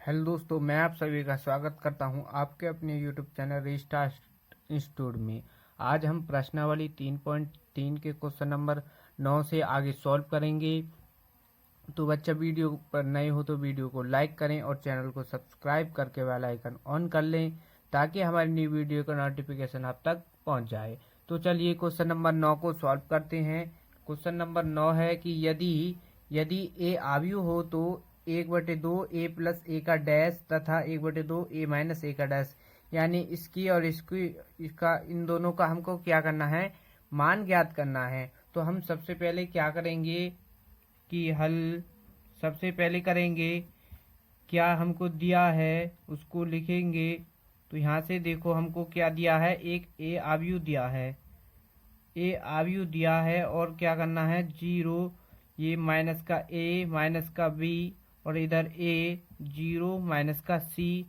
Hello दोस्तों, मैं आप सभी का स्वागत करता हूं आपके अपने यूट्यूब चैनल रिस्टार्ट इंस्टीट्यूट में। आज हम प्रश्नावली 3.3 के क्वेश्चन नंबर 9 से आगे सॉल्व करेंगे। तो बच्चा, वीडियो पर नए हो तो वीडियो को लाइक करें और चैनल को सब्सक्राइब करके बेल आइकन ऑन कर लें ताकि हमारी न्यू वीडियो का नोटिफिकेशन आप तक पहुंच जाए। तो चलिए क्वेश्चन नंबर 9 को सॉल्व करते हैं। क्वेश्चन नंबर 9 है कि यदि यदि ए आव्यूह हो तो 1/2 ए प्लस ए का डैश तथा 1/2 ए माइनस ए का डैश, यानी इसकी और इसका इन दोनों का हमको क्या करना है, मान ज्ञात करना है। तो हम सबसे पहले क्या करेंगे कि हल सबसे पहले करेंगे, क्या हमको दिया है उसको लिखेंगे। तो यहाँ से देखो हमको क्या दिया है, एक ए आव्यूह दिया है, ए आव्यूह दिया है और क्या करना है, 0, ये माइनस का ए माइनस का बी और इधर ए 0 माइनस का सी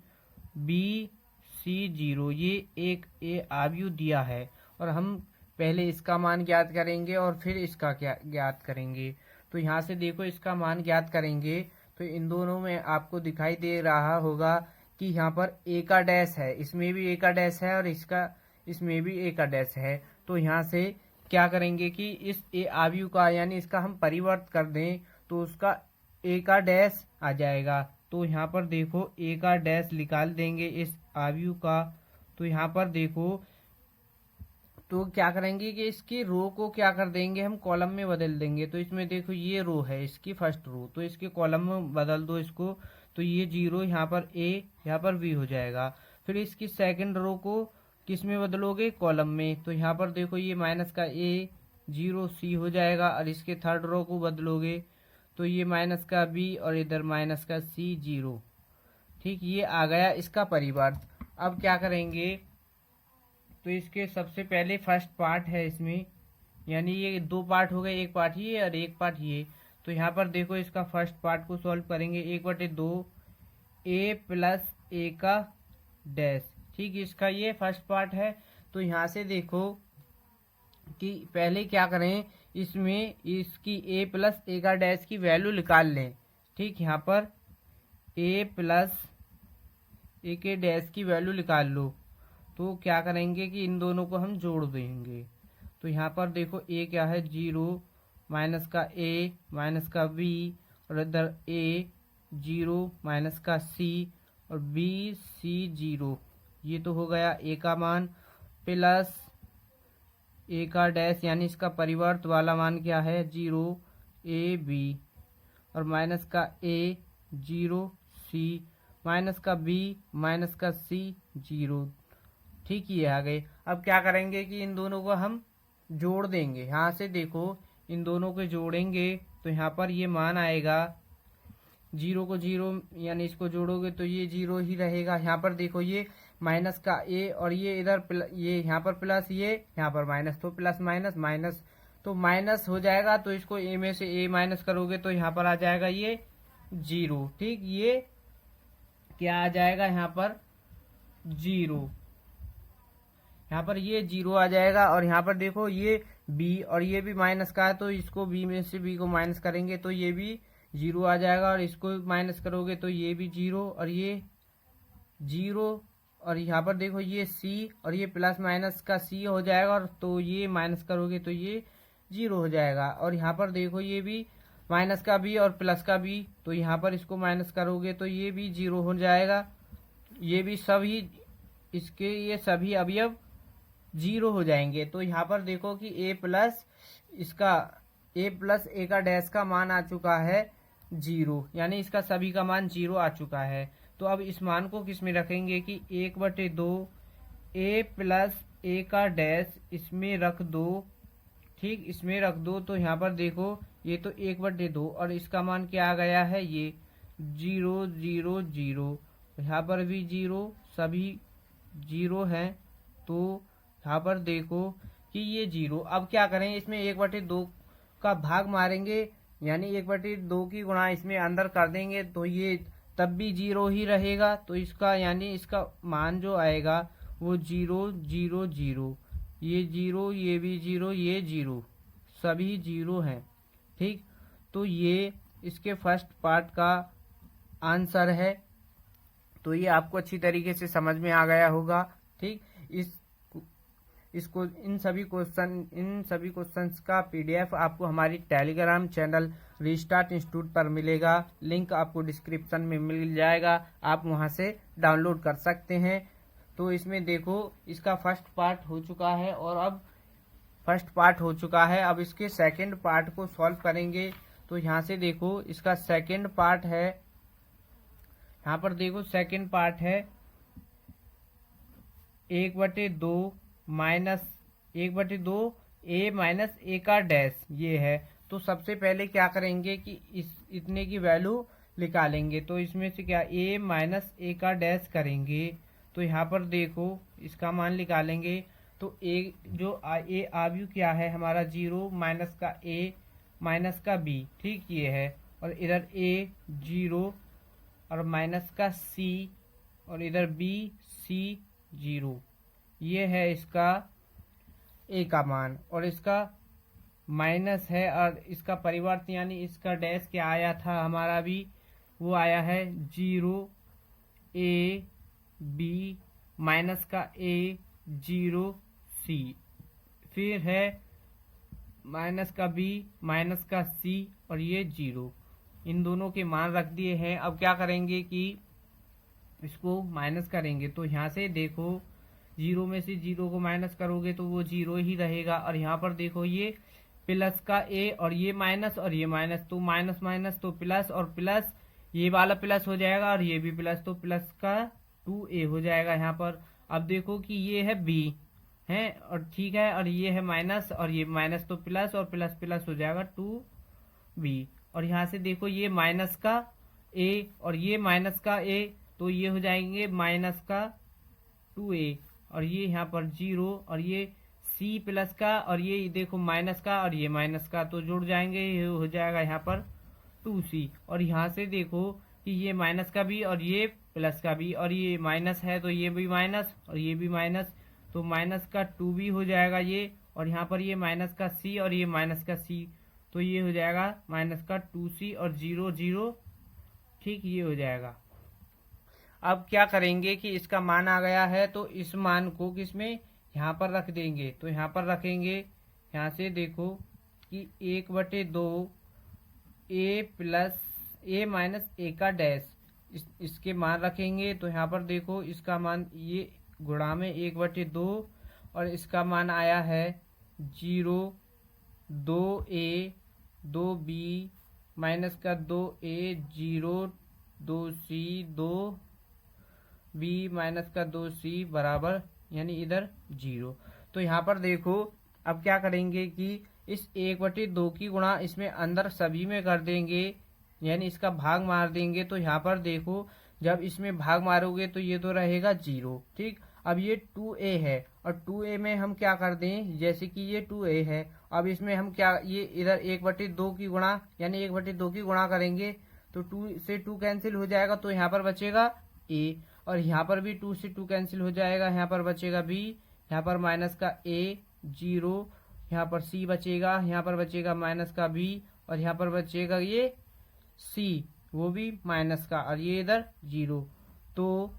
बी सी 0, ये एक ए आव्यूह दिया है। और हम पहले इसका मान ज्ञात करेंगे और फिर इसका क्या ज्ञात करेंगे। तो यहाँ से देखो इसका मान ज्ञात करेंगे तो इन दोनों में आपको दिखाई दे रहा होगा कि यहाँ पर ए का डैश है, इसमें भी ए का डैश है और इसमें भी ए का डैश है। तो यहाँ से क्या करेंगे कि इस ए आव्यूह का यानी इसका हम परिवर्त कर दें तो उसका ए का डैश आ जाएगा। तो यहाँ पर देखो ए का डैश निकाल देंगे इस आव्यूह का। तो यहाँ पर देखो तो क्या करेंगे कि इसकी रो को क्या कर देंगे, हम कॉलम में बदल देंगे। तो इसमें देखो ये रो है, इसकी फर्स्ट रो, तो इसके कॉलम में बदल दो इसको। तो ये 0 यहाँ पर ए यहाँ पर बी हो जाएगा। फिर इसकी सेकंड रो को किस में बदलोगे, कॉलम में। तो यहाँ पर देखो ये माइनस का ए 0 सी हो जाएगा और इसके थर्ड रो को बदलोगे तो ये माइनस का बी और इधर माइनस का सी 0। ठीक, ये आ गया इसका परिवर्त। अब क्या करेंगे, तो इसके सबसे पहले फर्स्ट पार्ट है इसमें, यानी ये दो पार्ट हो गए, एक पार्ट ये और एक पार्ट ये। तो यहाँ पर देखो इसका फर्स्ट पार्ट को सॉल्व करेंगे, 1/2 ए प्लस ए का डैश। ठीक, इसका ये फर्स्ट पार्ट है। तो यहाँ से देखो कि पहले क्या करें, इसमें इसकी ए प्लस ए का डैश की वैल्यू निकाल लें। ठीक, यहाँ पर ए प्लस ए के डैश की वैल्यू निकाल लो। तो क्या करेंगे कि इन दोनों को हम जोड़ देंगे। तो यहाँ पर देखो ए क्या है, 0 माइनस का ए माइनस का बी और इधर ए 0 माइनस का सी और बी सी 0, ये तो हो गया ए का मान, प्लस ए का डैश यानी इसका परिवर्त वाला मान क्या है, 0 ए बी और माइनस का ए 0 सी माइनस का बी माइनस का सी 0। ठीक, ये आ गए। अब क्या करेंगे कि इन दोनों को हम जोड़ देंगे। यहाँ से देखो इन दोनों को जोड़ेंगे तो यहाँ पर ये मान आएगा, 0 को 0 यानी इसको जोड़ोगे तो ये 0 ही रहेगा। यहाँ पर देखो ये माइनस का ए और ये इधर ये यहाँ पर प्लस, ये यहाँ पर माइनस, तो प्लस माइनस माइनस तो माइनस हो जाएगा। तो इसको ए में से ए माइनस करोगे तो यहाँ पर आ जाएगा ये 0। ठीक, ये क्या आ जाएगा, यहाँ पर 0, यहाँ पर ये 0 आ जाएगा। और यहाँ पर देखो ये b और ये भी माइनस का है तो इसको b में से b को माइनस करेंगे तो ये भी 0 आ जाएगा और इसको माइनस करोगे तो ये भी 0 और ये 0 और यहाँ पर देखो ये c और ये प्लस माइनस का c हो जाएगा और तो ये माइनस करोगे तो ये 0 हो जाएगा। और यहाँ पर देखो ये भी माइनस का b और प्लस का b, तो यहाँ पर इसको माइनस करोगे तो ये भी 0 हो जाएगा। ये भी सभी इसके ये सभी अवयव 0 हो जाएंगे। तो यहाँ पर देखो कि ए प्लस ए का डैश का मान आ चुका है 0, यानी इसका सभी का मान 0 आ चुका है। तो अब इस मान को किस में रखेंगे कि 1/2 ए प्लस ए का डैश इसमें रख दो। ठीक, इसमें रख दो। तो यहाँ पर देखो ये तो 1/2 और इसका मान क्या आ गया है, ये 0 0 0, यहाँ पर भी 0, सभी 0 हैं। तो यहाँ पर देखो कि ये 0। अब क्या करें, इसमें 1/2 का भाग मारेंगे यानी 1/2 की गुणा इसमें अंदर कर देंगे तो ये तब भी 0 ही रहेगा। तो इसका यानी इसका मान जो आएगा वो 0 0 0, ये 0, ये भी 0, ये 0, सभी 0 हैं। ठीक, तो ये इसके फर्स्ट पार्ट का आंसर है। तो ये आपको अच्छी तरीके से समझ में आ गया होगा। ठीक, इसको इन सभी क्वेश्चंस का पीडीएफ आपको हमारी टेलीग्राम चैनल रीस्टार्ट इंस्टीट्यूट पर मिलेगा। लिंक आपको डिस्क्रिप्शन में मिल जाएगा, आप वहां से डाउनलोड कर सकते हैं। तो इसमें देखो, इसका फर्स्ट पार्ट हो चुका है और अब इसके सेकंड पार्ट को सॉल्व करेंगे। तो यहाँ से देखो, इसका सेकंड पार्ट है, यहाँ पर देखो सेकंड पार्ट है 1/2 a माइनस a का डैश, ये है। तो सबसे पहले क्या करेंगे कि इतने की वैल्यू निकालेंगे। तो इसमें से क्या a माइनस a का डैश करेंगे। तो यहाँ पर देखो इसका मान निकालेंगे। तो a आव्यू क्या है हमारा 0 माइनस का a माइनस का b, ठीक ये है। और इधर a 0 और माइनस का c और इधर b c 0, ये है इसका a का मान। और इसका माइनस है और इसका परिवर्त यानी इसका डैश क्या आया था हमारा भी, वो आया है 0 a b माइनस का a 0 c, फिर है माइनस का b माइनस का c और ये 0, इन दोनों के मान रख दिए हैं। अब क्या करेंगे कि इसको माइनस करेंगे। तो यहाँ से देखो 0 में से 0 को माइनस करोगे तो वो 0 ही रहेगा। और यहाँ पर देखो ये प्लस का a और ये माइनस और ये माइनस, तो माइनस माइनस तो प्लस और प्लस, ये वाला प्लस हो जाएगा और ये भी प्लस, तो प्लस का 2a हो जाएगा यहाँ पर। अब देखो कि ये है b है और ठीक है, और ये है माइनस और ये माइनस, तो प्लस और प्लस प्लस हो जाएगा 2b। और यहाँ से देखो ये माइनस का a और ये माइनस का a, तो ये हो जाएंगे माइनस का 2a और ये यहाँ पर 0 और ये c प्लस का और ये देखो माइनस का और ये माइनस का, तो जुड़ जाएंगे, ये हो जाएगा यहाँ पर 2c। और यहाँ से देखो कि ये माइनस का भी और ये प्लस का भी, और ये माइनस है तो ये भी माइनस और ये भी माइनस, तो माइनस का 2b हो जाएगा ये। और यहाँ पर ये माइनस का c और ये माइनस का c, तो ये हो जाएगा माइनस का 2c और 0 0, ठीक ये हो जाएगा। अब क्या करेंगे कि इसका मान आ गया है तो इस मान को किसमें यहाँ पर रख देंगे। तो यहाँ पर रखेंगे, यहाँ से देखो कि 1/2 a plus a minus a का डैश, इसके मान रखेंगे। तो यहाँ पर देखो इसका मान ये गुणा में 1/2 और इसका मान आया है 0 2a 2b माइनस का 2a 0 2c 2b माइनस का 2c बराबर यानी इधर 0। तो यहाँ पर देखो अब क्या करेंगे कि इस 1/2 की गुणा इसमें अंदर सभी में कर देंगे, यानी इसका भाग मार देंगे। तो यहाँ पर देखो जब इसमें भाग मारोगे तो ये तो रहेगा 0, ठीक। अब ये 2a है और 2a में हम क्या कर दें, जैसे कि ये 2a है, अब इसमें हम क्या ये इधर 1/2 की गुणा यानी 1/2 की गुणा करेंगे तो 2 से 2 कैंसिल हो जाएगा, तो यहाँ पर बचेगा a और यहाँ पर भी 2 से 2 कैंसिल हो जाएगा, यहाँ पर बचेगा b, यहाँ पर माइनस का a 0, यहाँ पर c बचेगा, यहाँ पर बचेगा माइनस का b और यहाँ पर बचेगा ये c वो भी माइनस का और ये इधर 0। तो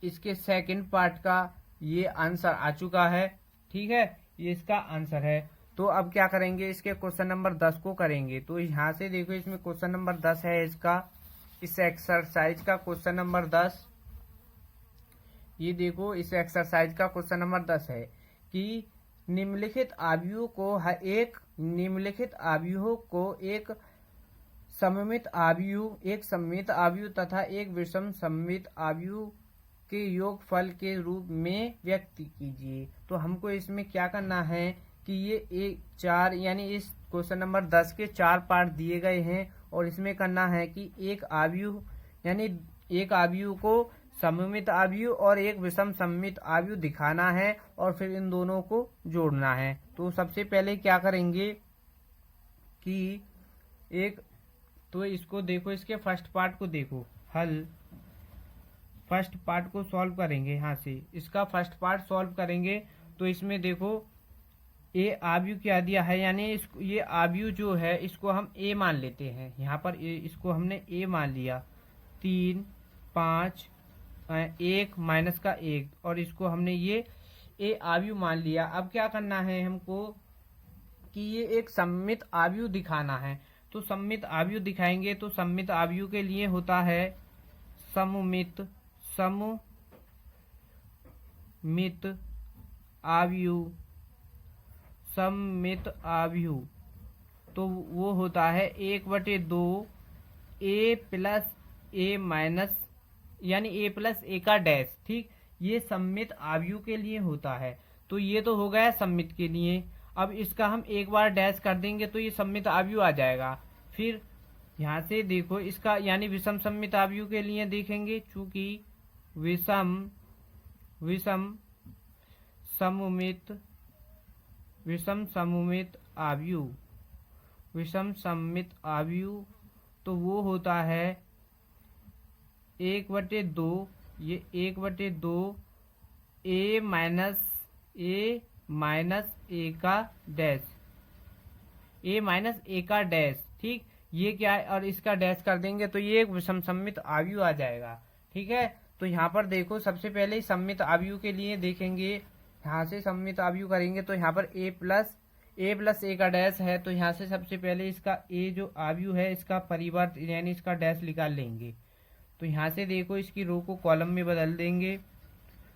इसके सेकंड पार्ट का ये आंसर आ चुका है, ठीक है, ये इसका आंसर है। तो अब क्या करेंगे, इसके क्वेश्चन नंबर 10 को करेंगे। तो यहाँ से देखो इसमें क्वेश्चन नंबर 10 है इसका, इस एक्सरसाइज का क्वेश्चन नंबर 10, ये देखो इस एक्सरसाइज का क्वेश्चन नंबर 10 है कि निम्नलिखित आव्यूह को एक सममित आव्यूह तथा एक विषम सममित आव्यूह के योगफल के रूप में व्यक्त कीजिए। तो हमको इसमें क्या करना है कि ये 4 यानी इस क्वेश्चन नंबर 10 के 4 पार्ट दिए गए हैं और इसमें करना है कि एक आव्यूह यानी एक आव्यूह को सममित आव्यूह और एक विषम सममित आव्यूह दिखाना है और फिर इन दोनों को जोड़ना है। तो सबसे पहले क्या करेंगे कि तो इसको देखो, इसके फर्स्ट पार्ट को देखो, फर्स्ट पार्ट को सॉल्व करेंगे। यहाँ से इसका फर्स्ट पार्ट सॉल्व करेंगे तो इसमें देखो ए आव्यूह क्या दिया है, यानी ये आव्यूह जो है इसको हम ए मान लेते हैं। यहाँ पर इसको हमने ए मान लिया, 3 5 1 माइनस का 1 और इसको हमने ये ए आव्यूह मान लिया। अब क्या करना है हमको कि ये एक सममित आव्यूह दिखाना है। तो सममित आव्यूह दिखाएंगे तो सममित आव्यूह के लिए होता है सममित आव्यूह। सममित आव्यूह तो वो होता है 1/2 ए प्लस ए माइनस यानी ए प्लस ए का डैश। ठीक, ये सममित आव्यूह के लिए होता है। तो ये तो हो गया सममित के लिए। अब इसका हम एक बार डैश कर देंगे तो ये सममित आव्यूह आ जाएगा। फिर यहाँ से देखो इसका यानी विषम सममित आव्यूह के लिए देखेंगे, चूंकि विषम सममित आव्यूह तो वो होता है 1/2 ये 1/2 ए माइनस ए का डैश, ए माइनस ए का डैश। ठीक, ये क्या है और इसका डैश कर देंगे तो ये एक विषम सममित आव्यूह आ जाएगा। ठीक है, तो यहाँ पर देखो सबसे पहले सममित आव्यूह के लिए देखेंगे, यहाँ से सममित आव्यूह करेंगे तो यहाँ पर ए प्लस ए का डैश है। तो यहाँ से सबसे पहले इसका ए जो आव्यूह है इसका परिवर्त यानी इसका डैश निकाल लेंगे। तो यहाँ से देखो इसकी रो को कॉलम में बदल देंगे।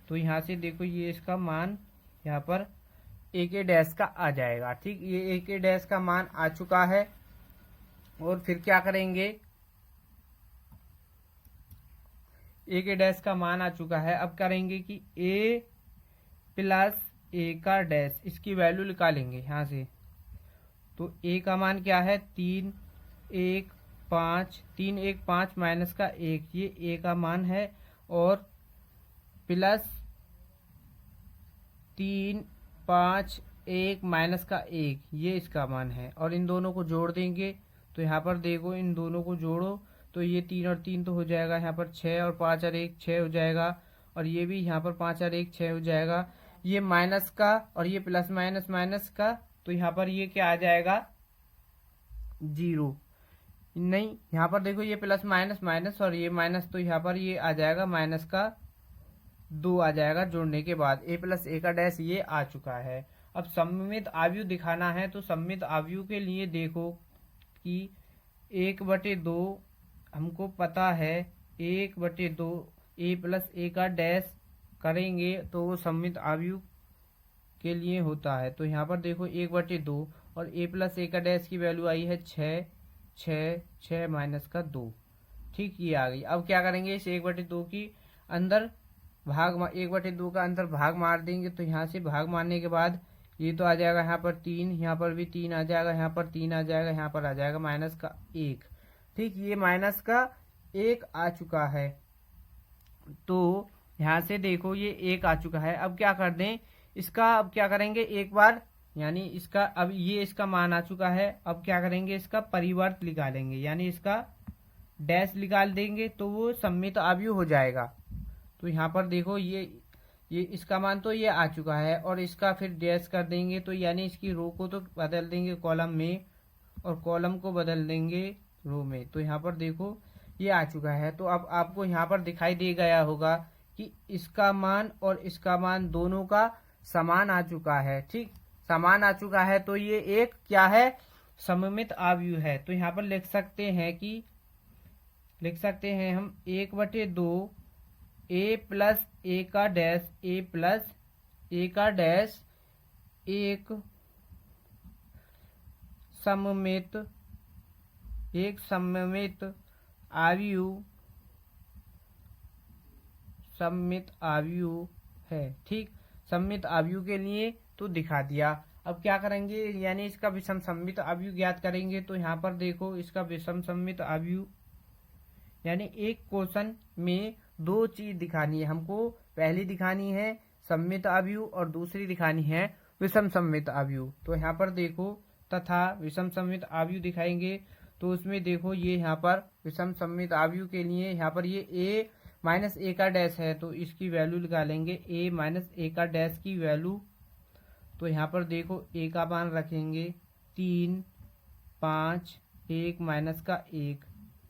तो यहाँ से देखो ये इसका मान यहाँ पर ए के डैश का आ जाएगा। ठीक, ये ए के डैश का मान आ चुका है। और फिर क्या करेंगे, ए के डैश का मान आ चुका है। अब करेंगे कि ए प्लस ए का डैश, इसकी वैल्यू निकालेंगे यहाँ से। तो ए का मान क्या है 3 1 5 माइनस का 1, ये ए का मान है। और प्लस 3 5 1 माइनस का 1, ये इसका मान है। और इन दोनों को जोड़ देंगे। तो यहाँ पर देखो इन दोनों को जोड़ो तो ये 3 और 3 तो हो जाएगा, यहाँ पर 6 और 5 और 1 6 हो जाएगा। और ये भी यहाँ पर 5 और 1 6 हो जाएगा। ये माइनस का और ये प्लस माइनस का, तो यहाँ पर ये क्या आ जाएगा 0। नहीं, यहाँ पर देखो ये प्लस माइनस और ये माइनस, तो यहाँ पर ये आ जाएगा माइनस का 2 आ जाएगा जोड़ने के बाद। ए प्लस ए का डैश ये आ चुका है। अब सममित आव्यूह दिखाना है तो सममित आव्यूह के लिए देखो कि 1/2 हमको पता है 1/2 ए प्लस ए का डैश करेंगे तो वो सममित आव्यूह के लिए होता है। तो यहाँ पर देखो 1/2 और ए प्लस ए का डैश की वैल्यू आई है 6 माइनस का 2। ठीक, ये आ गई। अब क्या करेंगे इस 1/2 की अंदर भाग 1/2 का अंदर भाग मार देंगे। तो यहाँ से भाग मारने के बाद ये तो आ जाएगा यहाँ पर 3, यहाँ पर भी 3 आ जाएगा, यहाँ पर 3 आ जाएगा, यहाँ पर आ जाएगा माइनस का 1। ठीक, ये माइनस का 1 आ चुका है। तो यहाँ से देखो ये 1 आ चुका है। अब क्या कर दें इसका, अब क्या करेंगे एक बार यानी इसका, अब ये इसका मान आ चुका है। अब क्या करेंगे इसका परिवर्त निकालेंगे यानी इसका डैश निकाल देंगे तो वो सममित आव्यूह हो जाएगा। तो यहाँ पर देखो ये इसका मान तो ये आ चुका है और इसका फिर डैश कर देंगे। तो यानी इसकी रो को तो बदल देंगे कॉलम में और कॉलम को बदल देंगे रो में। तो यहाँ पर देखो ये आ चुका है। तो अब आपको यहाँ पर दिखाई दे गया होगा कि इसका मान और इसका मान दोनों का समान आ चुका है। ठीक, समान आ चुका है तो ये एक क्या है सममित आव्यूह है। तो यहाँ पर लिख सकते हैं हम 1/2 ए प्लस ए का डैश, ए प्लस ए का डैश एक सममित आव्यूह है। ठीक, सममित आव्यूह के लिए तो दिखा दिया। अब क्या करेंगे यानी इसका विषम सममित आव्यूह ज्ञात करेंगे। तो यहाँ पर देखो इसका विषम सममित आव्यूह यानी एक क्वेश्चन में 2 चीज दिखानी है हमको। पहली दिखानी है सममित आव्यूह और दूसरी दिखानी है विषम सममित आव्यूह। तो यहाँ पर देखो तथा विषम सममित आव्यूह दिखाएंगे। तो उसमें देखो ये यहाँ पर विषम सममित आव्यूह के लिए यहाँ पर ये a माइनस ए का डैश है तो इसकी वैल्यू निकालेंगे a माइनस ए का डैश की वैल्यू। तो यहाँ पर देखो a का मान रखेंगे 3 5 1 माइनस का 1,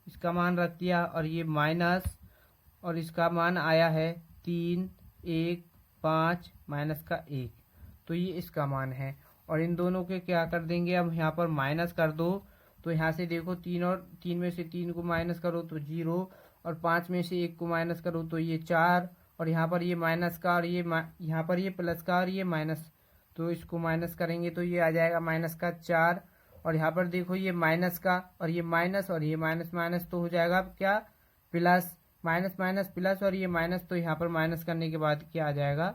इसका मान रख दिया। और ये माइनस और इसका मान आया है 3, 1, 5 माइनस का 1। तो ये इसका मान है। और इन दोनों के क्या कर देंगे, अब यहाँ पर माइनस कर दो। तो यहाँ से देखो 3 और 3 में से 3 को माइनस करो तो 0, और 5 में से 1 को माइनस करो तो ये 4, और यहाँ पर ये माइनस का और ये यहाँ पर ये प्लस का और ये माइनस, तो इसको माइनस करेंगे तो ये आ जाएगा माइनस का 4। और यहाँ पर देखो ये माइनस का और ये माइनस और ये माइनस माइनस तो हो जाएगा क्या, प्लस, माइनस माइनस प्लस, और ये माइनस, तो यहाँ पर माइनस करने के बाद क्या आ जाएगा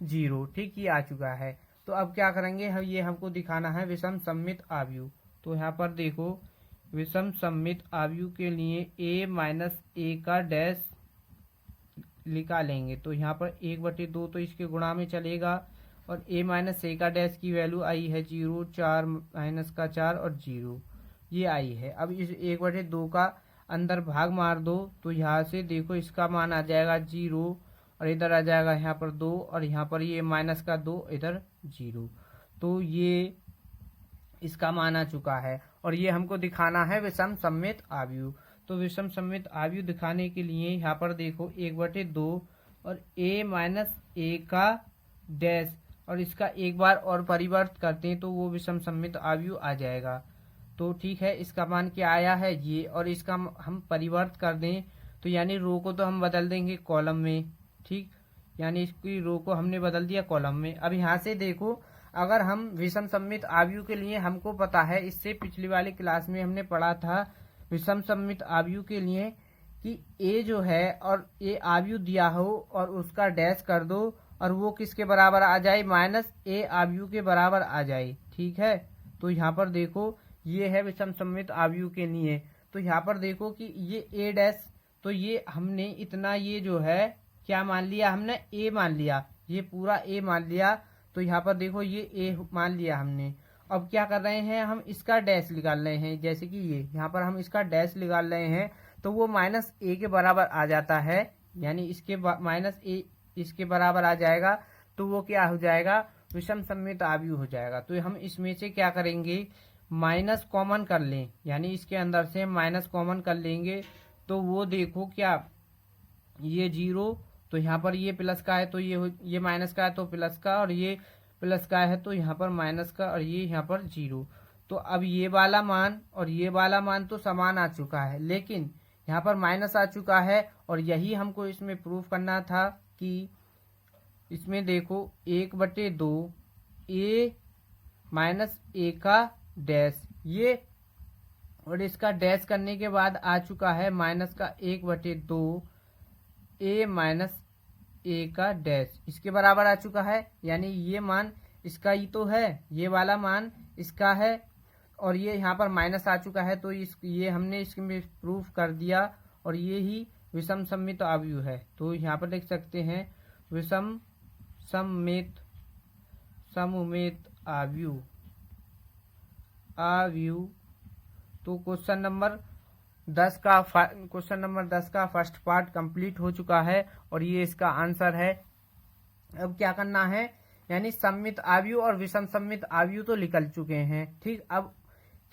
0। ठीक, ये आ चुका है। तो अब क्या करेंगे हम, ये हमको दिखाना है विषम सममित आव्यूह। तो यहाँ पर देखो विषम सममित आव्यूह के लिए a माइनस ए का डैश निकालेंगे। तो यहाँ पर 1/2 तो इसके गुणा में चलेगा, और a माइनस ए का डैश की वैल्यू आई है 0, 4 माइनस का 4 और 0 ये आई है। अब इस 1/2 का अंदर भाग मार दो, तो यहाँ से देखो इसका मान आ जाएगा 0, और इधर आ जाएगा यहाँ पर 2, और यहाँ पर ये माइनस का 2 इधर 0। तो ये इसका मान आ चुका है, और ये हमको दिखाना है विषम सममित आव्यूह। तो विषम सममित आव्यूह दिखाने के लिए यहाँ पर देखो 1/2 और a माइनस ए का डैश, और इसका एक बार और परिवर्त करते हैं तो वो विषम सममित आव्यूह आ जाएगा। तो ठीक है, इसका मान क्या आया है ये, और इसका हम परिवर्त कर दें तो यानी रो को तो हम बदल देंगे कॉलम में। ठीक, यानी इसकी रो को हमने बदल दिया कॉलम में। अब यहाँ से देखो, अगर हम विषम सममित आव्यूह के लिए, हमको पता है, इससे पिछली वाली क्लास में हमने पढ़ा था विषम सममित आव्यूह के लिए कि a जो है और a आव्यूह दिया हो और उसका डैश कर दो, और वो किसके बराबर आ जाए, माइनस a आव्यूह के बराबर आ जाए। ठीक है, तो यहाँ पर देखो ये है विषम सममित आव्यूह के लिए। तो यहाँ पर देखो कि ये a डैश, तो ये हमने इतना, ये जो है क्या मान लिया हमने, a मान लिया, ये पूरा a मान लिया। तो यहाँ पर देखो ये a मान लिया हमने। अब क्या कर रहे हैं, हम इसका डैश निकाल रहे हैं, जैसे कि ये यहाँ पर हम इसका डैश निकाल रहे हैं, तो वो माइनस a के बराबर आ जाता है, यानी इसके माइनस a इसके बराबर आ जाएगा। तो वो क्या हो जाएगा, विषम सममित आव्यूह हो जाएगा। तो हम इसमें से क्या करेंगे, माइनस कॉमन कर लें, यानी इसके अंदर से माइनस कॉमन कर लेंगे। तो वो देखो क्या, ये 0, तो यहाँ पर ये प्लस का है तो ये माइनस का है तो प्लस का, और ये प्लस का है तो यहाँ पर माइनस का, और ये यहाँ पर 0। तो अब ये वाला मान और ये वाला मान तो समान आ चुका है, लेकिन यहाँ पर माइनस आ चुका है, और यही हमको इसमें प्रूफ करना था कि इसमें देखो 1/2 a माइनस ए का डैश, ये, और इसका डैश करने के बाद आ चुका है माइनस का 1/2 a माइनस ए का डैश, इसके बराबर आ चुका है। यानी ये मान इसका ही तो है, ये वाला मान इसका है, और ये यहाँ पर माइनस आ चुका है, तो ये हमने इसमें प्रूफ कर दिया, और ये ही विषम सममित आव्यूह है। तो यहाँ पर देख सकते हैं विषम सममित आव्यूह। तो क्वेश्चन नंबर 10 का फर्स्ट पार्ट कंप्लीट हो चुका है, और ये इसका आंसर है। अब क्या करना है, यानी सममित आव्यूह और विषम सममित आव्यूह तो निकल चुके हैं। ठीक, अब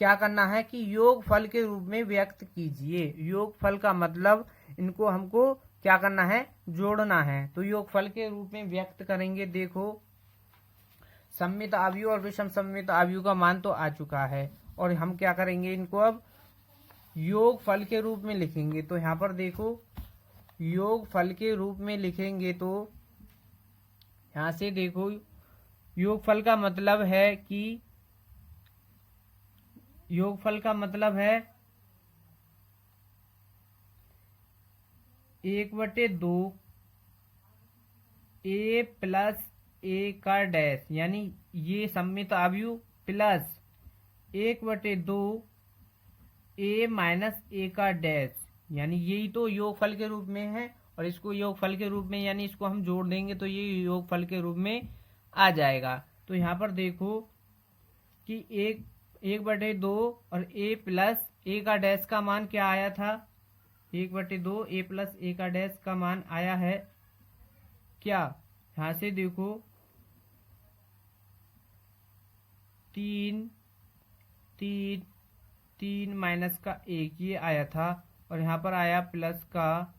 क्या करना है कि योगफल के रूप में व्यक्त कीजिए। योगफल का मतलब इनको हमको क्या करना है, जोड़ना है। तो योगफल के रूप में व्यक्त करेंगे। देखो सममित आव्यूह और विषम सममित आव्यूह का मान तो आ चुका है, और हम क्या करेंगे, इनको अब योगफल के रूप में लिखेंगे। तो यहाँ पर देखो योगफल के रूप में लिखेंगे, तो यहाँ से देखो योगफल का मतलब है कि 1/2 a प्लस ए का डैश, यानी ये सममित आव्यूह प्लस 1/2 a माइनस ए का डैश, यानी यही तो योगफल के रूप में है। और इसको योगफल के रूप में, यानी इसको हम जोड़ देंगे तो ये योगफल के रूप में आ जाएगा। तो यहाँ पर देखो कि 1/2 और a प्लस ए का डैश का मान क्या आया था, 1/2 a प्लस ए का डैश का मान आया है क्या, यहाँ से देखो 3 माइनस का 1 ये आया था, और यहाँ पर आया प्लस का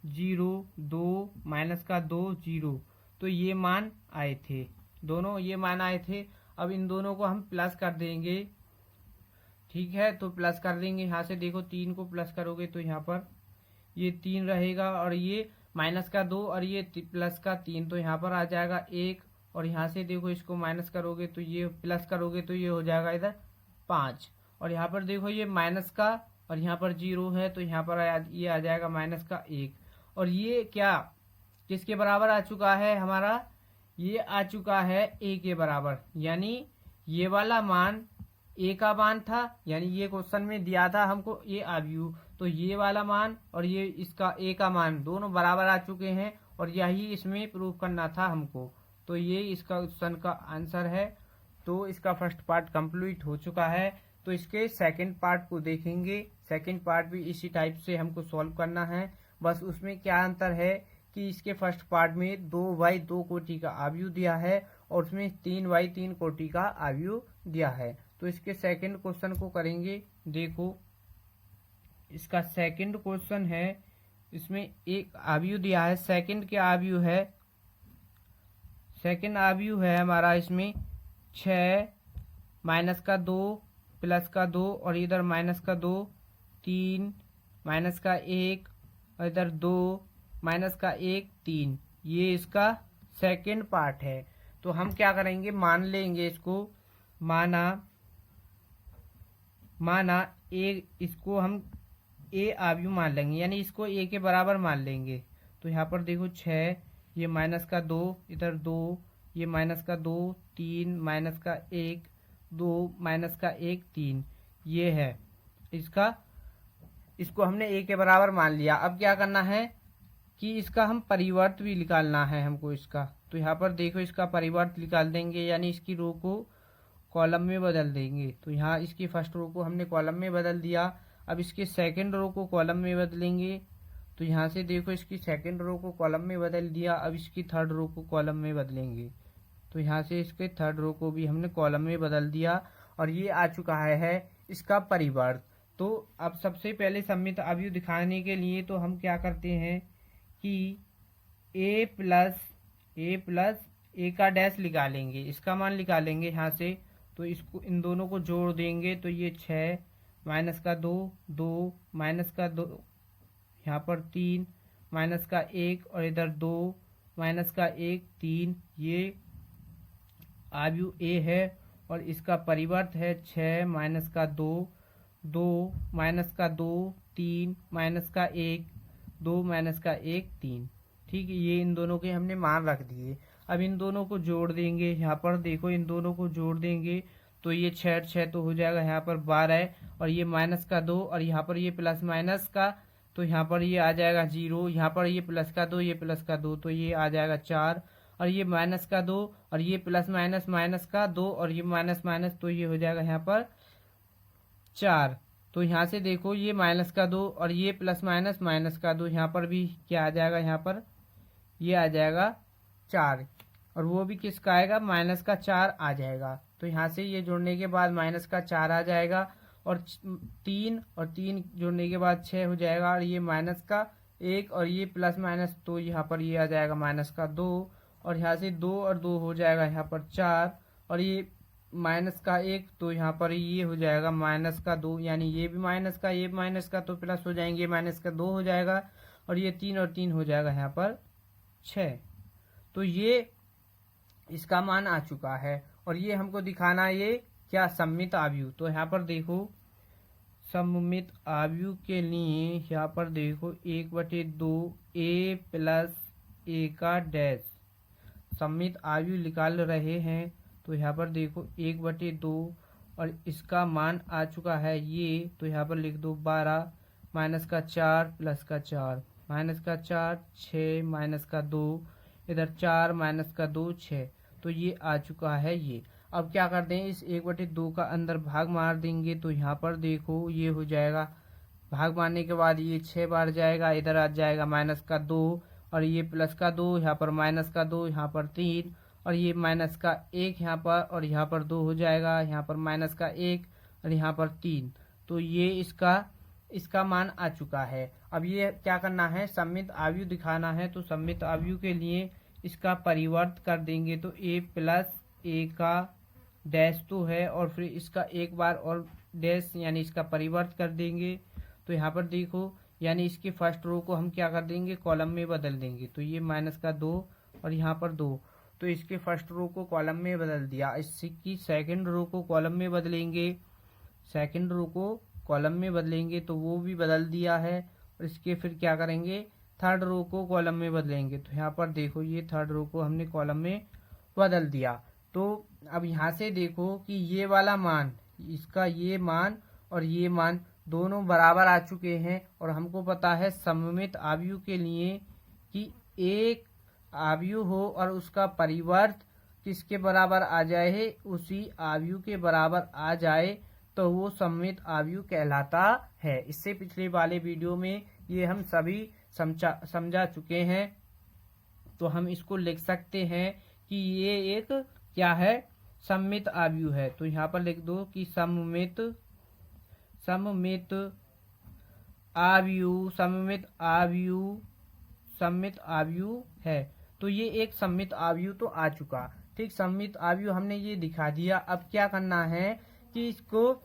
0, 2, माइनस का 2, 0। तो ये मान आए थे, दोनों ये मान आए थे। अब इन दोनों को हम प्लस कर देंगे, ठीक है। तो प्लस कर देंगे, यहाँ से देखो 3 को प्लस करोगे तो यहाँ पर ये 3 रहेगा, और ये माइनस का 2 और ये प्लस का 3, तो यहाँ पर आ जाएगा 1। और यहाँ से देखो इसको माइनस करोगे तो ये प्लस करोगे तो ये हो जाएगा इधर 5। और यहाँ पर देखो ये माइनस का और यहाँ पर 0 है, तो यहाँ पर ये आ जाएगा माइनस का 1। और ये क्या किसके बराबर आ चुका है हमारा, ये आ चुका है a के बराबर। यानी ये वाला मान a का मान था, यानी ये क्वेश्चन में दिया था हमको a आव्यूह, तो ये वाला मान और ये इसका a का मान दोनों बराबर आ चुके हैं, और यही इसमें प्रूव करना था हमको। तो ये इसका क्वेश्चन का आंसर है। तो इसका फर्स्ट पार्ट कंप्लीट हो चुका है। तो इसके सेकंड पार्ट को देखेंगे। सेकंड पार्ट भी इसी टाइप से हमको सॉल्व करना है, बस उसमें क्या अंतर है कि इसके फर्स्ट पार्ट में 2y 2 कोटि का आव्यूह दिया है और उसमें 3y 3 कोटि का आव्यूह दिया है। तो इसके सेकंड क्वेश्चन को करेंगे। देखो इसका सेकंड क्वेश्चन है, इसमें एक आव्यूह दिया है, सेकंड के आव्यूह है, सेकंड आव्यूह है हमारा इसमें 6 माइनस का 2 प्लस का 2 और इधर माइनस का 2, 3 माइनस का 1 और इधर 2 माइनस का 1, 3। ये इसका सेकंड पार्ट है। तो हम क्या करेंगे, मान लेंगे इसको, माना ए, इसको हम ए आव्यूह मान लेंगे, यानी इसको ए के बराबर मान लेंगे। तो यहाँ पर देखो 6, ये माइनस का 2, इधर 2, ये माइनस का 2, 3 माइनस का 1, 2 माइनस का 1, 3। ये है इसका, इसको हमने ए के बराबर मान लिया। अब क्या करना है कि इसका हम परिवर्त भी निकालना है हमको इसका। तो यहाँ पर देखो इसका परिवर्त निकाल देंगे, यानी इसकी रो को कॉलम में बदल देंगे। तो यहाँ इसकी फर्स्ट रो को हमने कॉलम में बदल दिया। अब इसके सेकंड रो को कॉलम में बदलेंगे। तो यहाँ से देखो इसकी सेकंड रो को कॉलम में बदल दिया। अब इसकी थर्ड रो को कॉलम में बदलेंगे। तो यहाँ से इसके थर्ड रो को भी हमने कॉलम में बदल दिया, और ये आ चुका है इसका परिवर्त। तो अब सबसे पहले सममित आव्यूह दिखाने के लिए तो हम क्या करते हैं कि a प्लस a का डैश निकालेंगे, इसका मान निकालेंगे यहाँ से। तो इसको इन दोनों को जोड़ देंगे, तो ये 6 माइनस का 2, 2 माइनस का 2, यहाँ पर 3 माइनस का 1 और इधर 2 माइनस का 1, 3। ये आव्यूह a है, और इसका परिवर्त है 6 माइनस का 2, 2 माइनस का 2, 3 माइनस का 1, 2 माइनस का 1, 3। ठीक है, ये इन दोनों के हमने मान रख दिए। अब इन दोनों को जोड़ देंगे। यहाँ पर देखो इन दोनों को जोड़ देंगे, तो ये 6 तो हो जाएगा यहाँ पर 12, और ये माइनस का 2 और यहाँ पर ये प्लस माइनस का, तो यहाँ पर ये आ जाएगा 0। यहाँ पर ये प्लस का 2, ये प्लस का 2, तो ये आ जाएगा 4। और ये माइनस का 2 और ये प्लस माइनस माइनस का 2 और ये माइनस माइनस, तो ये हो जाएगा यहाँ पर 4। तो यहाँ से देखो ये माइनस का 2 और ये प्लस माइनस माइनस का 2, यहाँ पर भी क्या आ जाएगा, यहाँ पर ये आ जाएगा 4, और वो भी किसका आएगा, माइनस का 4 आ जाएगा। तो यहाँ से ये जोड़ने के बाद माइनस का 4 आ जाएगा, और 3 जोड़ने के बाद 6 हो जाएगा, और ये माइनस का 1 और ये प्लस माइनस, तो यहाँ पर ये आ जाएगा माइनस का 2, और यहाँ से 2 और 2 हो जाएगा यहाँ पर 4, और ये माइनस का 1, तो यहाँ पर ये हो जाएगा माइनस का 2, यानी ये भी माइनस का, ये माइनस का, तो प्लस हो जाएंगे, माइनस का 2 हो जाएगा, और ये 3 और 3 हो जाएगा यहाँ पर 6। तो ये इसका मान आ चुका है, और ये हमको दिखाना है ये क्या, सममित आव्यूह। तो यहाँ पर देखो सममित आव्यूह के लिए यहाँ पर देखो 1/2 a प्लस a का डैश सममित आव्यूह निकाल रहे हैं। तो यहाँ पर देखो 1/2 और इसका मान आ चुका है ये, तो यहाँ पर लिख दो 12 माइनस का 4 प्लस का 4, माइनस का 4 6 माइनस का 2, इधर 4 माइनस का 2 6। तो ये आ चुका है ये। अब क्या करते हैं, इस 1/2 का अंदर भाग मार देंगे। तो यहाँ पर देखो ये हो जाएगा, भाग मारने के बाद ये 6 बार जाएगा, इधर आ जाएगा माइनस का 2 और ये प्लस का 2, यहाँ पर माइनस का 2, यहाँ पर 3 और ये माइनस का 1 यहाँ पर, और यहाँ पर 2 हो जाएगा, यहाँ पर माइनस का 1 और यहाँ पर 3। तो ये इसका इसका मान आ चुका है। अब ये क्या करना है, सममित आव्यूह दिखाना है। तो सममित आव्यूह के लिए इसका परिवर्त कर देंगे तो a प्लस a का डैश तो है और फिर इसका एक बार और डैश यानी इसका परिवर्त कर देंगे। तो यहाँ पर देखो यानी इसके फर्स्ट रो को हम क्या कर देंगे, कॉलम में बदल देंगे। तो ये माइनस का 2 और यहाँ पर 2, तो इसके फर्स्ट रो को कॉलम में बदल दिया। इसकी सेकंड रो को कॉलम में बदलेंगे, सेकंड रो को कॉलम में बदलेंगे तो वो भी बदल दिया है। और इसके फिर क्या करेंगे, थर्ड रो को कॉलम में बदलेंगे। तो यहाँ पर देखो ये थर्ड रो को हमने कॉलम में बदल दिया। तो अब यहाँ से देखो कि ये वाला मान, इसका ये मान और ये मान दोनों बराबर आ चुके हैं। और हमको पता है सममित आव्यूह के लिए कि एक आव्यूह हो और उसका परिवर्त किसके बराबर आ जाए, उसी आव्यूह के बराबर आ जाए तो वो सममित आव्यूह कहलाता है। इससे पिछले वाले वीडियो में ये हम सभी समझा चुके हैं। तो हम इसको लिख सकते हैं कि ये एक क्या है, सममित आव्यूह है। तो यहाँ पर लिख दो कि सममित आव्यूह है। तो ये एक सममित आव्यूह तो आ चुका। ठीक, सममित आव्यूह हमने ये दिखा दिया। अब क्या करना है कि इसको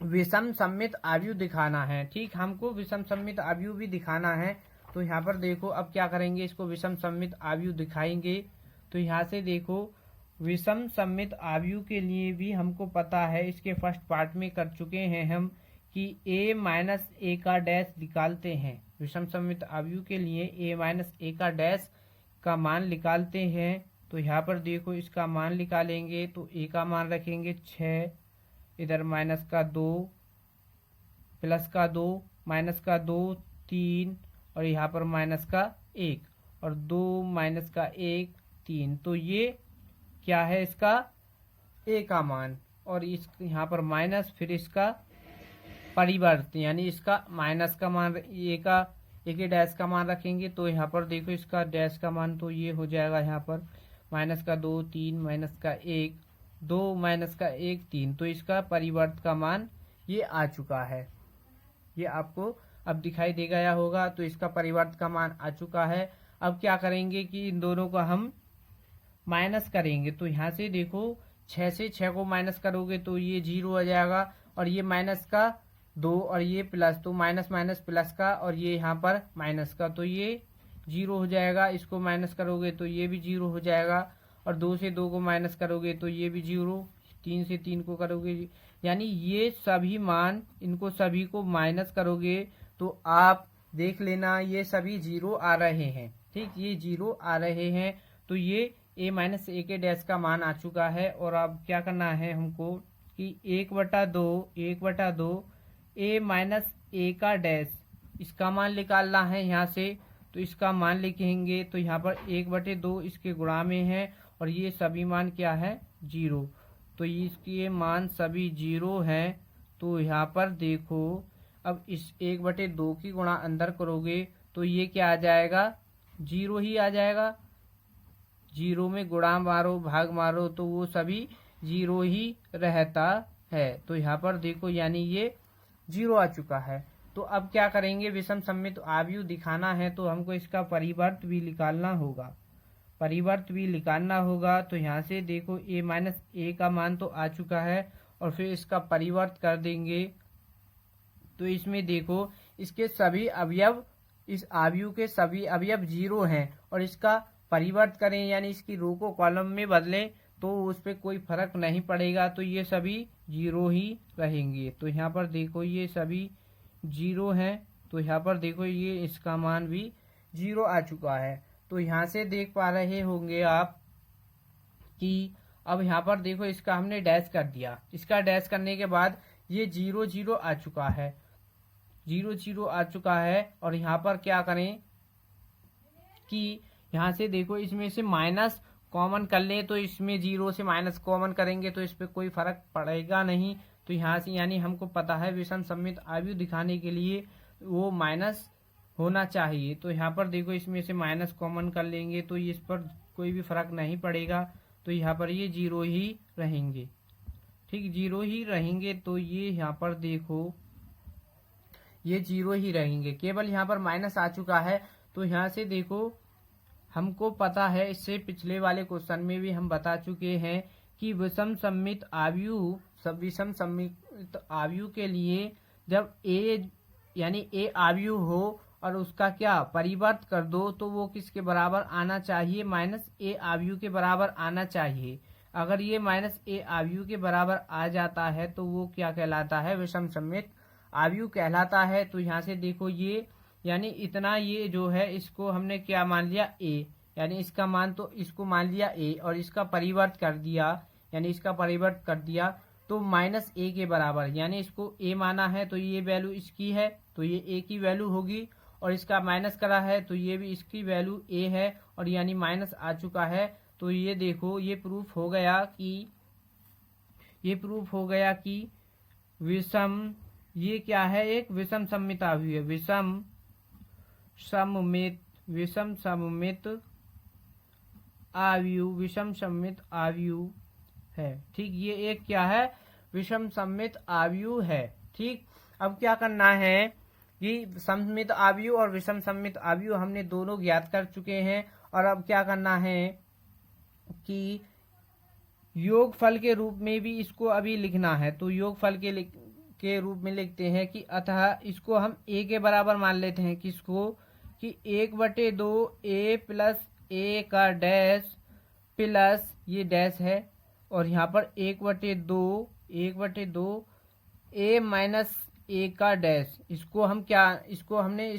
विषम सममित आव्यूह दिखाना है। ठीक, हमको विषम सममित आव्यूह भी दिखाना है। तो यहाँ पर देखो अब क्या करेंगे, इसको विषम सममित आव्यूह दिखाएंगे। तो यहाँ से देखो विषम सममित आव्यूह के लिए भी हमको पता है, इसके फर्स्ट पार्ट में कर चुके हैं हम कि a माइनस a का डैश निकालते हैं। विषम सममित आव्यूह के लिए a माइनस a का डैश का मान निकालते हैं। तो यहाँ पर देखो इसका मान निकालेंगे तो a का मान रखेंगे 6, इधर माइनस का 2, प्लस का 2, माइनस का 2 3 और यहाँ पर माइनस का 1 और 2 माइनस का 1 3। तो ये क्या है, इसका a का मान और इस यहाँ पर माइनस, फिर इसका परिवर्त यानी इसका माइनस का मान, a के डैश का मान रखेंगे। तो यहाँ पर देखो इसका डैश का मान तो ये हो जाएगा, यहाँ पर माइनस का 2 3 माइनस का 1 2 माइनस का 1 3। तो इसका परिवर्त का मान ये आ चुका है, ये आपको अब दिखाई दे गया होगा। तो इसका परिवर्त का मान आ चुका है। अब क्या करेंगे कि इन दोनों को हम माइनस करेंगे। तो यहाँ से देखो 6 से 6 को माइनस करोगे तो ये 0 आ जाएगा और ये माइनस का 2 और ये प्लस, तो माइनस माइनस प्लस का और ये यहाँ पर माइनस का, तो ये 0 हो जाएगा। इसको माइनस करोगे तो ये भी 0 हो जाएगा और 2 से 2 को माइनस करोगे तो ये भी 0, 3 से 3 को करोगे, यानी ये सभी मान, इनको सभी को माइनस करोगे तो आप देख लेना ये सभी 0 आ रहे हैं। ठीक, ये 0 आ रहे हैं। तो ये a माइनस a के डैश का मान आ चुका है। और अब क्या करना है हमको कि 1/2 a माइनस a का डैश, इसका मान निकालना है यहाँ से। तो इसका मान लिखेंगे तो यहाँ पर 1/2 इसके गुणा में है और ये सभी मान क्या है, 0। तो इसके मान सभी 0 हैं। तो यहाँ पर देखो अब इस 1/2 की गुणा अंदर करोगे तो ये क्या आ जाएगा, 0 ही आ जाएगा। 0 में गुणा मारो भाग मारो तो वो सभी 0 ही रहता है। तो यहाँ पर देखो यानी ये 0 आ चुका है। तो अब क्या करेंगे, विषम सममित आव्यूह दिखाना है तो हमको इसका परिवर्त भी निकालना होगा। तो यहाँ से देखो a माइनस a का मान तो आ चुका है और फिर इसका परिवर्त कर देंगे। तो इसमें देखो इसके सभी अवयव, इस आव्यूह के सभी अवयव 0 हैं और इसका परिवर्त करें यानी इसकी रो को कॉलम में बदलें तो उस पर कोई फर्क नहीं पड़ेगा। तो ये सभी 0 ही रहेंगे। तो यहाँ पर देखो ये सभी 0 हैं। तो यहाँ पर देखो ये इसका मान भी 0 आ चुका है। तो यहाँ से देख पा रहे होंगे आप कि अब यहाँ पर देखो इसका हमने डैश कर दिया। इसका डैश करने के बाद ये 0 0 आ चुका है, 0 0 आ चुका है। और यहाँ पर क्या करें कि यहाँ से देखो इसमें से माइनस कॉमन कर लें। तो इसमें 0 से माइनस कॉमन करेंगे तो इस पर कोई फर्क पड़ेगा नहीं। तो यहाँ से यानी हमको पता है विषम सममित आव्यूह दिखाने के लिए वो माइनस होना चाहिए। तो यहाँ पर देखो इसमें से माइनस कॉमन कर लेंगे तो इस पर कोई भी फर्क नहीं पड़ेगा। तो यहाँ पर ये 0 ही रहेंगे। ठीक, 0 ही रहेंगे। तो ये यहाँ पर देखो ये 0 ही रहेंगे। केवल यहाँ पर माइनस आ चुका है, तो यहाँ से देखो हमको पता है, इससे पिछले वाले क्वेश्चन में भी हम बता चुके हैं कि विषम सममित आव्यूह के लिए जब ए यानी ए आव्यूह हो और उसका क्या परिवर्त कर दो तो वो किसके बराबर आना चाहिए, माइनस ए आव्यूह के बराबर आना चाहिए। अगर ये माइनस ए आव्यूह के बराबर आ जाता है तो वो क्या कहलाता है, विषम सममित आव्यूह कहलाता है। तो यहाँ से देखो ये यानी इतना ये जो है इसको हमने क्या मान लिया ए, यानी इसका मान तो इसको मान लिया ए और इसका परिवर्त कर दिया, यानी इसका परिवर्त कर दिया तो माइनस ए के बराबर, यानी इसको ए माना है तो ये वैल्यू इसकी है तो ये ए की वैल्यू होगी, और इसका माइनस करा है तो ये भी इसकी वैल्यू ए है, और यानी माइनस आ चुका है। तो ये देखो ये प्रूफ हो गया कि विषम, ये क्या है, एक विषम सममित आव्यूह है, विषम सममित आव्यूह है। ठीक, ये एक क्या है, विषम सममित आव्यूह है। ठीक, अब क्या करना है कि सममित आव्यूह और विषम सममित आव्यूह हमने दोनों ज्ञात कर चुके हैं, और अब क्या करना है कि योगफल के रूप में भी इसको अभी लिखना है। तो योगफल के रूप में लिखते हैं कि अतः इसको हम ए के बराबर मान लेते हैं, किसको, कि 1/2 ए प्लस ए का डैश प्लस ये डैश है, और यहाँ पर 1/2 ए माइनस ए का डैश, इसको हमने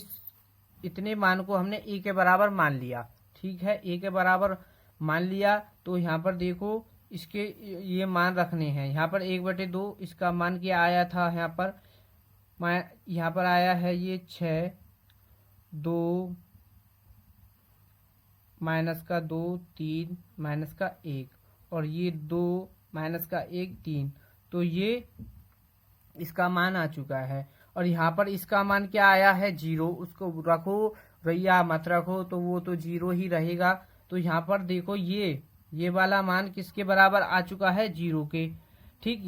इतने मान को हमने ए के बराबर मान लिया। ठीक है, ए के बराबर मान लिया। तो यहाँ पर देखो इसके ये मान रखने हैं। यहाँ पर 1/2 इसका मान क्या आया था, यहाँ पर आया है ये 6, 2 माइनस का 2 3 माइनस का 1, और ये 2 माइनस का 1 3, तो ये इसका मान आ चुका है। और यहाँ पर इसका मान क्या आया है, 0, उसको रखो या मत रखो तो वो तो 0 ही रहेगा। तो यहाँ पर देखो ये वाला मान किसके बराबर आ चुका है, 0 के। ठीक,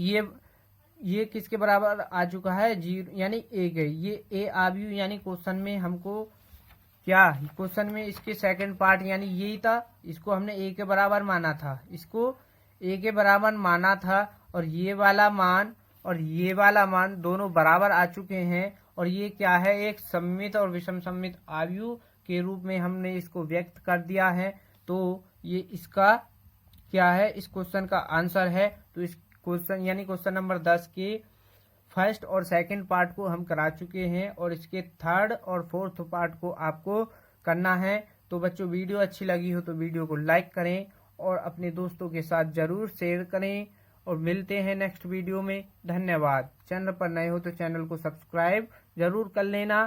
ये किसके बराबर आ चुका है, 0 यानी ए के, ये ए आव्यूह, यानी क्वेश्चन में हमको क्या, क्वेश्चन में इसके सेकंड पार्ट यानी यही था, इसको हमने ए के बराबर माना था, और ये वाला मान और ये वाला मान दोनों बराबर आ चुके हैं। और ये क्या है, एक सममित और विषम सममित आव्यूह के रूप में हमने इसको व्यक्त कर दिया है। तो ये इसका क्या है, इस क्वेश्चन का आंसर है। तो इस क्वेश्चन यानी क्वेश्चन नंबर 10 के फर्स्ट और सेकंड पार्ट को हम करा चुके हैं, और इसके थर्ड और फोर्थ पार्ट को आपको करना है। तो बच्चों, वीडियो अच्छी लगी हो तो वीडियो को लाइक करें और अपने दोस्तों के साथ जरूर शेयर करें, और मिलते हैं नेक्स्ट वीडियो में। धन्यवाद। चैनल पर नए हो तो चैनल को सब्सक्राइब जरूर कर लेना।